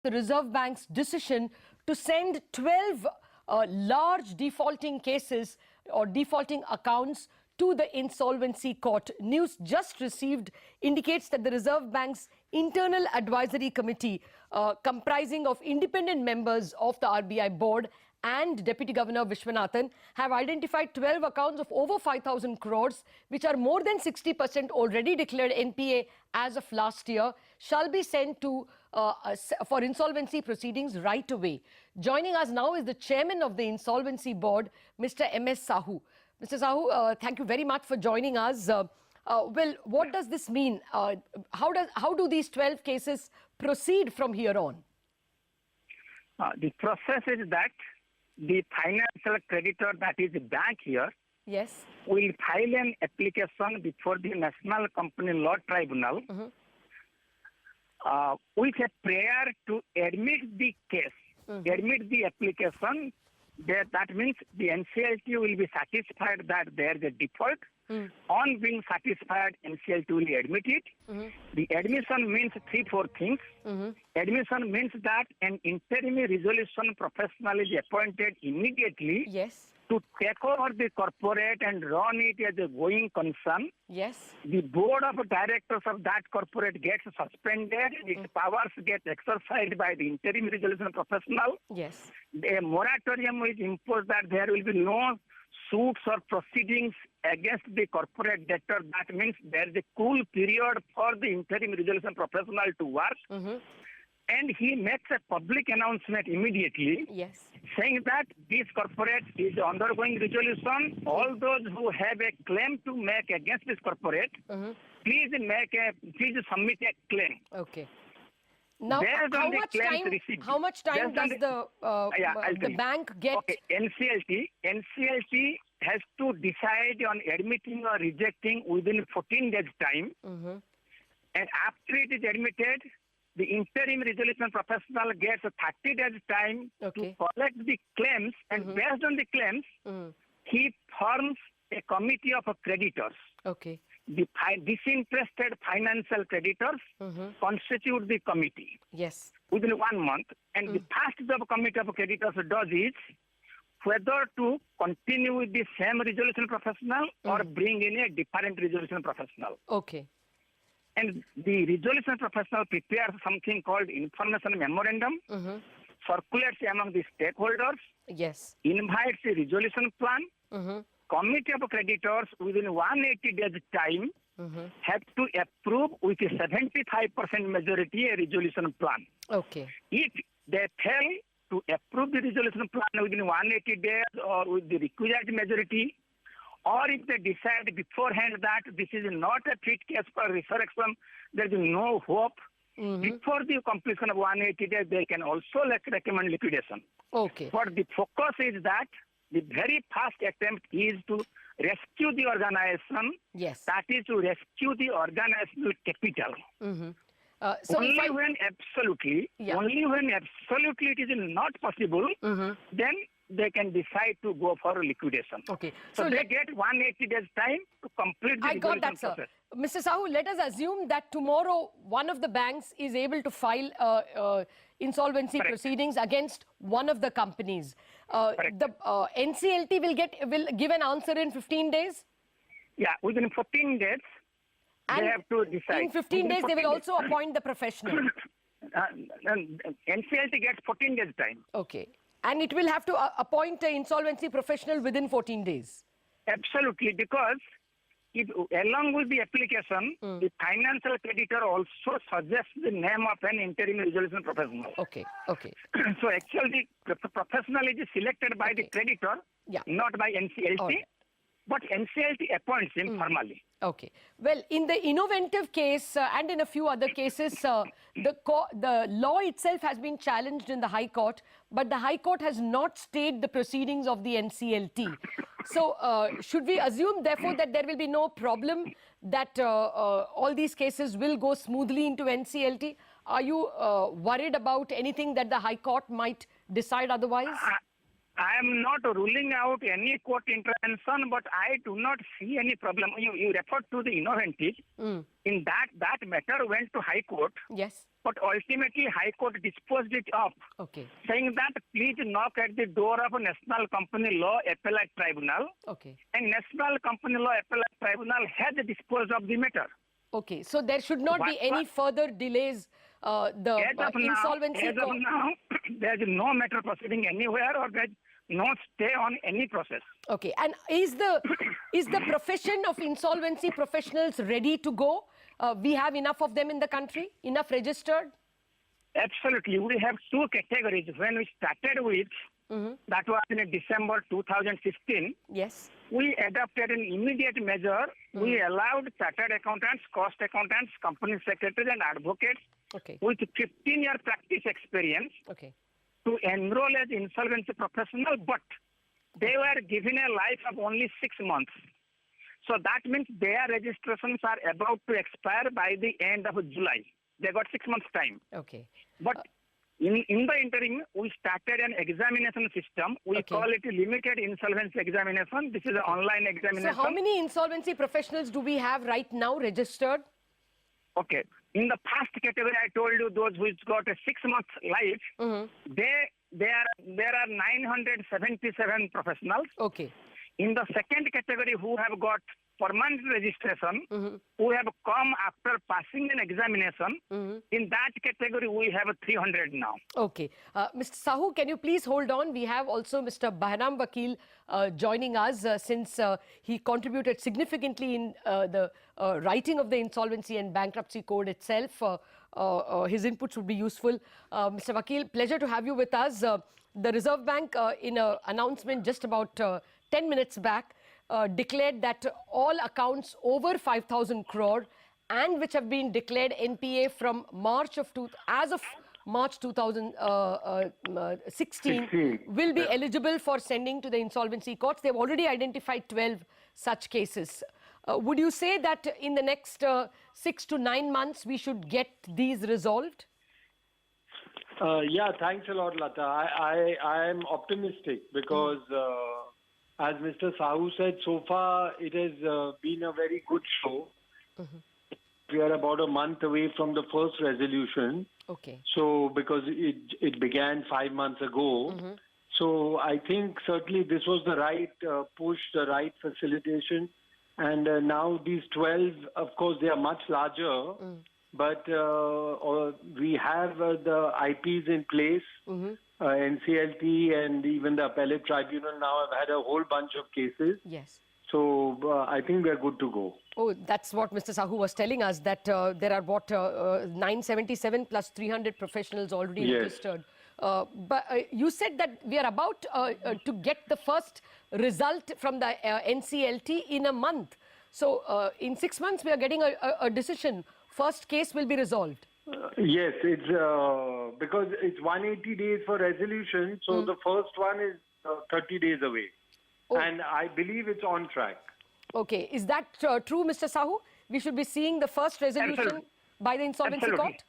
the Reserve Bank's decision to send 12 large defaulting cases or defaulting accounts to the insolvency court. News just received indicates that the Reserve Bank's internal advisory committee, comprising of independent members of the RBI board and Deputy Governor Vishwanathan, have identified 12 accounts of over 5,000 crores, which are more than 60% already declared NPA as of last year, shall be sent to for insolvency proceedings right away. Joining us now is the chairman of the Insolvency Board, Mr. M.S. Sahoo. Mr. Sahoo, thank you very much for joining us. Well, what does this mean? How do these 12 cases proceed from here on? The process is that the financial creditor, that is the bank here, yes, will file an application before the National Company Law Tribunal with a prayer to admit the case, admit the application. That means the NCLT will be satisfied that there is a default. On being satisfied, NCLT will admit it. The admission means 3-4 things. Admission means that an interim resolution professional is appointed immediately to take over the corporate and run it as a going concern. The board of directors of that corporate gets suspended. Its powers get exercised by the interim resolution professional. A moratorium is imposed that there will be no suits or proceedings against the corporate debtor. That means there is a cool period for the interim resolution professional to work. And he makes a public announcement immediately saying that this corporate is undergoing resolution. All those who have a claim to make against this corporate, please submit a claim. Now, how much time does the bank get? NCLT has to decide on admitting or rejecting within 14 days time. And after it is admitted, the interim resolution professional gets 30 days time to collect the claims, and based on the claims, he forms a committee of creditors. The disinterested financial creditors constitute the committee within 1 month. And the first job committee of creditors does is whether to continue with the same resolution professional or bring in a different resolution professional. And the resolution professional prepares something called information memorandum, circulates among the stakeholders, invites a resolution plan. Committee of creditors within 180 days time have to approve with a 75% majority a resolution plan. If they fail to approve the resolution plan within 180 days or with the requisite majority, or if they decide beforehand that this is not a fit case for resurrection, there is no hope, before the completion of 180 days, they can also recommend liquidation. But the focus is that the very first attempt is to rescue the organization, that is to rescue the organizational capital. Only when absolutely it is not possible, then they can decide to go for liquidation. So they get 180 days time to complete the resolution process. Mr. Sahoo, let us assume that tomorrow one of the banks is able to file insolvency proceedings against one of the companies. The NCLT will give an answer in 15 days? Yeah, within 14 days, they have to decide. In 15 days, they will also appoint the professional. NCLT gets 14 days time. And it will have to appoint an insolvency professional within 14 days? Absolutely, because if, along with the application, the financial creditor also suggests the name of an interim resolution professional. So actually, the professional is selected by the creditor, not by NCLT, but NCLT appoints him formally. Well, in the innovative case and in a few other cases, the law itself has been challenged in the High Court, but the High Court has not stayed the proceedings of the NCLT. So, should we assume, therefore, that there will be no problem, that all these cases will go smoothly into NCLT? Are you worried about anything that the High Court might decide otherwise? I am not ruling out any court intervention, but I do not see any problem. You referred to the Insolvency. In that matter went to High Court. Yes. But ultimately, High Court disposed it up, Okay. saying that please knock at the door of a National Company Law Appellate Tribunal. Okay. And National Company Law Appellate Tribunal has disposed of the matter. Okay. So there should not be any further delays. The Insolvency as of Court. now, there is no matter proceeding anywhere, or there is no stay on any process. Okay. And is the profession of insolvency professionals ready to go? We have enough of them in the country, enough registered? Absolutely. We have two categories. When we started with, that was in December 2015, Yes. we adopted an immediate measure. We allowed chartered accountants, cost accountants, company secretaries, and advocates Okay. with 15-year practice experience Okay. to enroll as insolvency professional, but they were given a life of only 6 months. So that means their registrations are about to expire by the end of July. They got 6 months time. Okay. But in the interim, we started an examination system. We Okay. call it a limited insolvency examination. This is an online examination. So how many insolvency professionals do we have right now registered? Okay. In the first category, I told you those who got a 6 month life, there are 977 professionals. Okay. In the second category, who have got permanent registration, who have come after passing an examination, in that category, we have 300 now. Okay. Mr. Sahoo, can you please hold on? We have also Mr. Bahram Vakil joining us since he contributed significantly in the writing of the Insolvency and Bankruptcy Code itself. His inputs would be useful. Mr. Vakil, pleasure to have you with us. The Reserve Bank, in an announcement just about 10 minutes back, declared that all accounts over 5,000 crore and which have been declared NPA from March of 2016 will be eligible for sending to the insolvency courts. They've already identified 12 such cases. Would you say that in the next 6 to 9 months we should get these resolved? Yeah, thanks a lot, Latha. I am optimistic because, as Mr. Sahoo said, so far it has been a very good show. We are about a month away from the first resolution. Okay. So, because it began 5 months ago. So, I think certainly this was the right push, the right facilitation. And now these 12, of course, they are much larger. But we have the IPs in place. NCLT and even the appellate tribunal now have had a whole bunch of cases. Yes. So I think we are good to go. Oh, that's what Mr. Sahoo was telling us, that there are 977 plus 300 professionals already registered. But you said that we are about to get the first result from the NCLT in a month. So in 6 months we are getting a decision. First case will be resolved. Yes, it's because it's 180 days for resolution. So the first one is 30 days away. Oh. And I believe it's on track. Okay. Is that true, Mr. Sahoo? We should be seeing the first resolution by the Insolvency Court?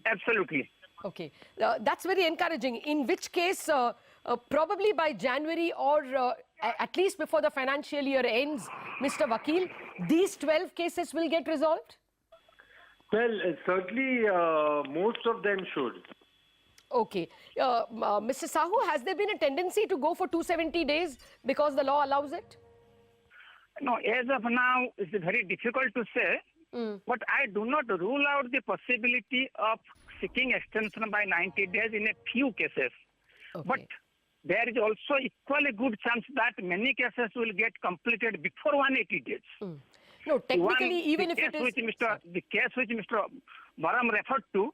Absolutely. Okay. That's very encouraging. In which case, probably by January or at least before the financial year ends, Mr. Vakil, these 12 cases will get resolved? Well, certainly most of them should. Okay. Mr. Sahoo, has there been a tendency to go for 270 days because the law allows it? No, as of now, it's very difficult to say. But I do not rule out the possibility of seeking extension by 90 days in a few cases. Okay. But there is also equally good chance that many cases will get completed before 180 days. No, technically, even if it is... The case which Mr. Bahram referred to,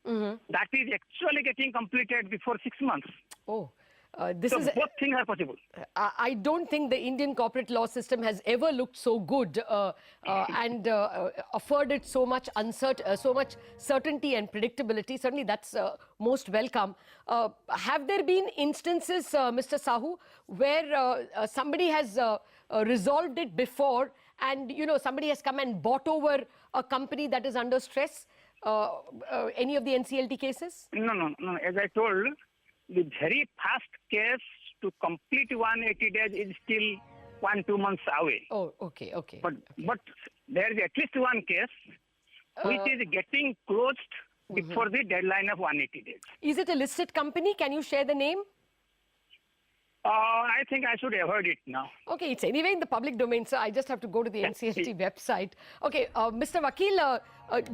that is actually getting completed before 6 months. Oh, so both things are possible. I don't think the Indian corporate law system has ever looked so good and afforded so much certainty and predictability. Certainly, that's most welcome. Have there been instances, Mr. Sahoo, where somebody has resolved it before, and somebody has come and bought over a company that is under stress? Any of the NCLT cases? No. As I told, the very first case to complete 180 days is still 1-2 months away. Oh, okay, okay. But there is at least one case which is getting closed before the deadline of 180 days. Is it a listed company? Can you share the name? I think I should avoid it now. Okay, it's anyway in the public domain, so I just have to go to the NCLT website. Okay, Mr. Vakil,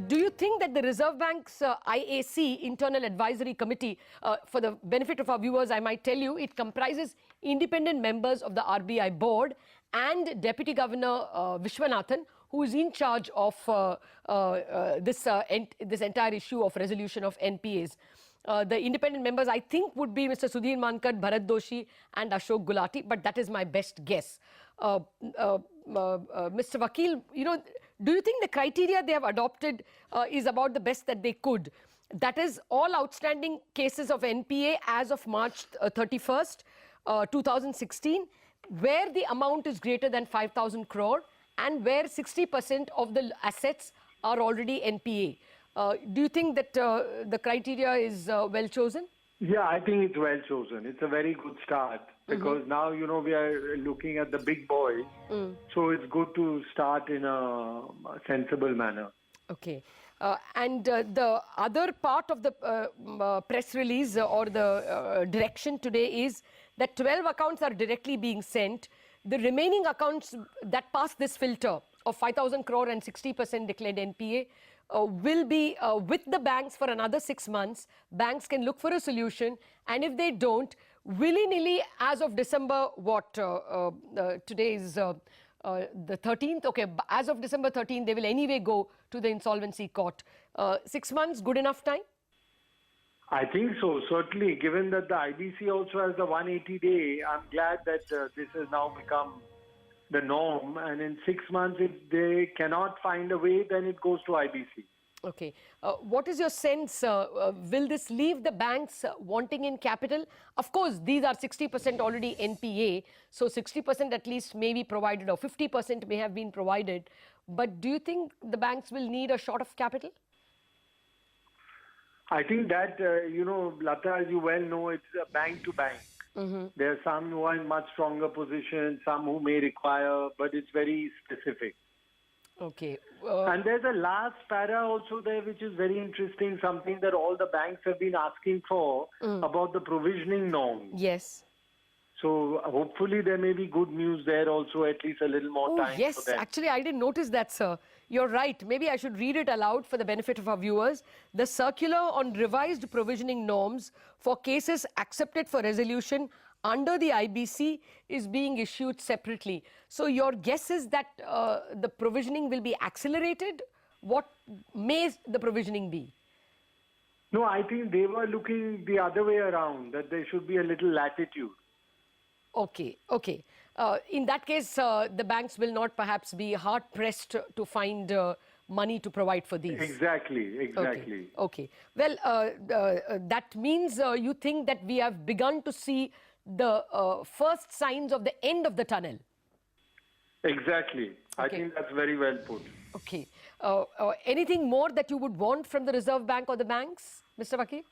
do you think that the Reserve Bank's IAC, Internal Advisory Committee, for the benefit of our viewers, I might tell you, it comprises independent members of the RBI board and Deputy Governor Vishwanathan, who is in charge of this entire issue of resolution of NPAs. The independent members, I think, would be Mr. Sudhir Mankat, Bharat Doshi and Ashok Gulati, but that is my best guess. Mr. Vakil, do you think the criteria they have adopted is about the best that they could? That is, all outstanding cases of NPA as of March 31st, 2016, where the amount is greater than 5,000 crore and where 60% of the assets are already NPA. Do you think that the criteria is well chosen? Yeah, I think it's well chosen. It's a very good start because now, we are looking at the big boys. So it's good to start in a sensible manner. Okay. And the other part of the press release or the direction today is that 12 accounts are directly being sent. The remaining accounts that pass this filter of 5,000 crore and 60% declared NPA will be with the banks for another 6 months. Banks can look for a solution, and if they don't, willy-nilly as of December, today is the 13th, okay, as of December 13th, they will anyway go to the insolvency court. 6 months, good enough time? I think so, certainly, given that the IBC also has the 180-day, I'm glad that this has now become the norm, and in 6 months, if they cannot find a way, then it goes to IBC. Okay. What is your sense? Will this leave the banks wanting in capital? Of course, these are 60% already NPA, so 60% at least may be provided, or 50% may have been provided. But do you think the banks will need a shot of capital? I think that, Latha, as you well know, it's a bank to bank. There are some who are in much stronger position, some who may require, but it's very specific. Okay. And there's a last para also there which is very interesting, something that all the banks have been asking for about the provisioning norms. Yes. So hopefully there may be good news there also, at least a little more time yes, for them. Actually I didn't notice that, sir. You're right. Maybe I should read it aloud for the benefit of our viewers. The circular on revised provisioning norms for cases accepted for resolution under the IBC is being issued separately. So your guess is that the provisioning will be accelerated? What may the provisioning be? No, I think they were looking the other way around, that there should be a little latitude. Okay, okay. In that case, the banks will not perhaps be hard-pressed to find money to provide for these. Exactly. Okay. Well, that means you think that we have begun to see the first signs of the end of the tunnel. Exactly. Okay. I think that's very well put. Okay. Anything more that you would want from the Reserve Bank or the banks, Mr. Vakil?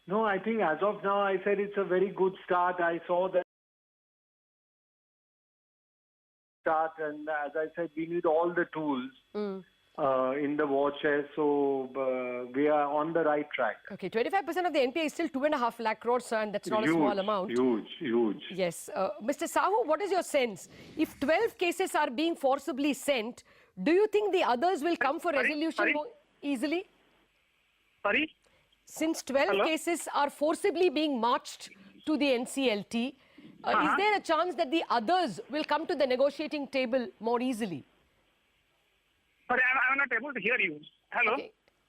No, I think as of now, I said it's a very good start. I saw that start, and as I said, we need all the tools in the war chest, so we are on the right track. Okay, 25% of the NPA is still 2.5 lakh crores, and that's not a small amount. Huge. Yes. Mr. Sahoo, what is your sense? If 12 cases are being forcibly sent, do you think the others will come for resolution more easily? Sorry? Since 12 cases are forcibly being marched to the NCLT, is there a chance that the others will come to the negotiating table more easily? Sorry, I'm not able to hear you. Hello?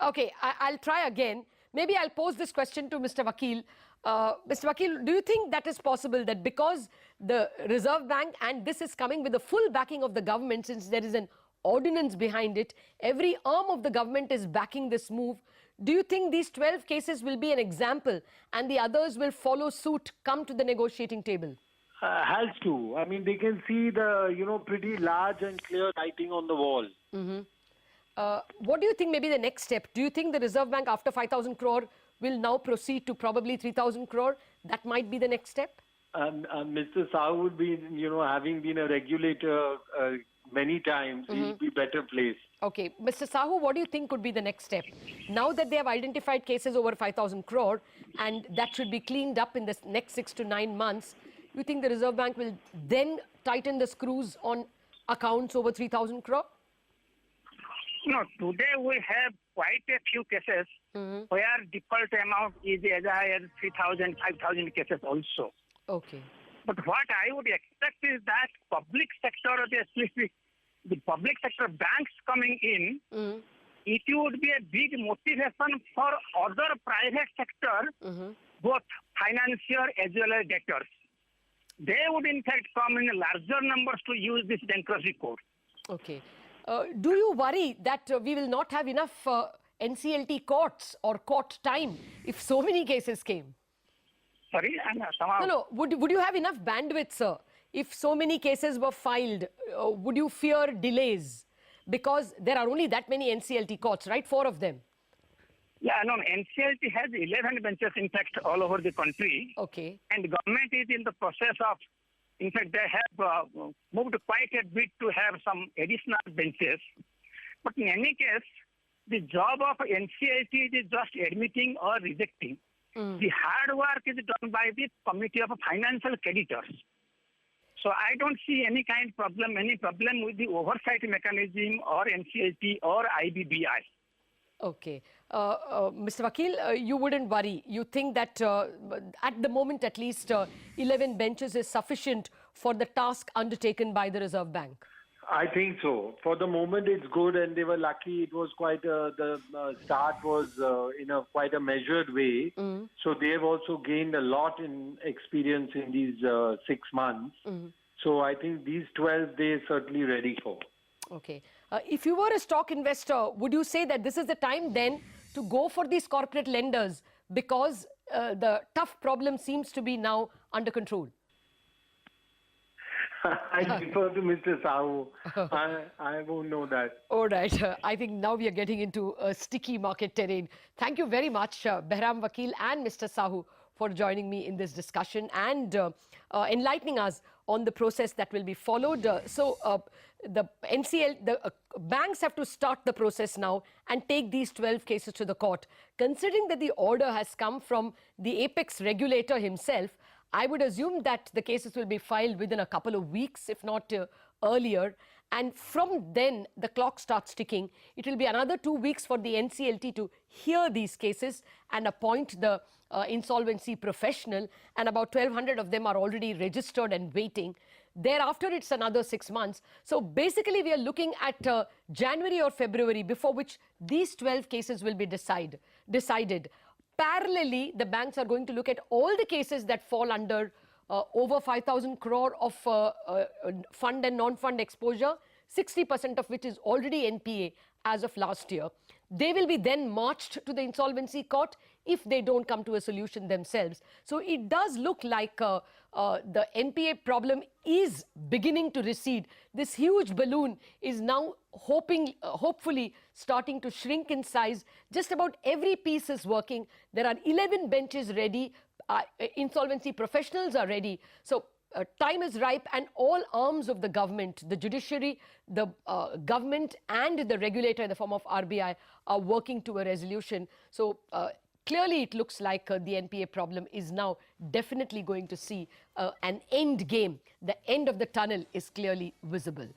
Okay, I'll try again. Maybe I'll pose this question to Mr. Vakil. Mr. Vakil, do you think that is possible, that because the Reserve Bank, and this is coming with the full backing of the government, since there is an ordinance behind it, every arm of the government is backing this move, do you think these 12 cases will be an example and the others will follow suit, come to the negotiating table? Has to. I mean, they can see the, pretty large and clear writing on the wall. What do you think may be the next step? Do you think the Reserve Bank, after 5,000 crore, will now proceed to probably 3,000 crore. That might be the next step. Mr. Sahoo would be, having been a regulator many times, he'll be better placed. Okay, Mr. Sahoo, what do you think could be the next step? Now that they have identified cases over 5,000 crore and that should be cleaned up in the next 6 to 9 months, you think the Reserve Bank will then tighten the screws on accounts over 3,000 crore? No, today we have quite a few cases where default amount is as high as 3,000, 5,000 cases also. Okay. But what I would expect is that public sector, especially the public sector banks coming in, it would be a big motivation for other private sector, both financier as well as debtors. They would in fact come in larger numbers to use this bankruptcy code. Okay. Do you worry that we will not have enough NCLT courts or court time if so many cases came? Sorry? No. Would you have enough bandwidth, sir? If so many cases were filed, would you fear delays? Because there are only that many NCLT courts, right? 4 of them. Yeah, no, NCLT has 11 benches, in fact, all over the country. Okay. And the government is in the process of, in fact, they have moved quite a bit to have some additional benches. But in any case, the job of NCLT is just admitting or rejecting. The hard work is done by the Committee of Financial Creditors. So I don't see any problem with the oversight mechanism or NCLT or IBBI. Okay. Mr. Vakil, you wouldn't worry. You think that at the moment at least 11 benches is sufficient for the task undertaken by the Reserve Bank? I think so. For the moment, it's good, and they were lucky. It was quite the start was in a quite a measured way. So they have also gained a lot in experience in these 6 months. So I think these 12 they're certainly ready for. Okay. If you were a stock investor, would you say that this is the time then to go for these corporate lenders because the tough problem seems to be now under control? I defer to Mr. Sahoo. I won't know that. All right. I think now we are getting into a sticky market terrain. Thank you very much, Bahram Vakil and Mr. Sahoo, for joining me in this discussion and enlightening us on the process that will be followed. The banks have to start the process now and take these 12 cases to the court. Considering that the order has come from the apex regulator himself, I would assume that the cases will be filed within a couple of weeks, if not earlier. And from then, the clock starts ticking. It will be another 2 weeks for the NCLT to hear these cases and appoint the insolvency professional. And about 1,200 of them are already registered and waiting. Thereafter, it's another 6 months. So basically, we are looking at January or February, before which these 12 cases will be decided. Parallelly, the banks are going to look at all the cases that fall under over 5,000 crore of fund and non-fund exposure, 60% of which is already NPA as of last year. They will be then marched to the insolvency court if they don't come to a solution themselves. So it does look like the NPA problem is beginning to recede. This huge balloon is now hopefully starting to shrink in size. Just about every piece is working. There are 11 benches ready. Insolvency professionals are ready. So time is ripe, and all arms of the government, the judiciary, the government and the regulator in the form of RBI are working to a resolution. So clearly it looks like the NPA problem is now definitely going to see an end game. The end of the tunnel is clearly visible.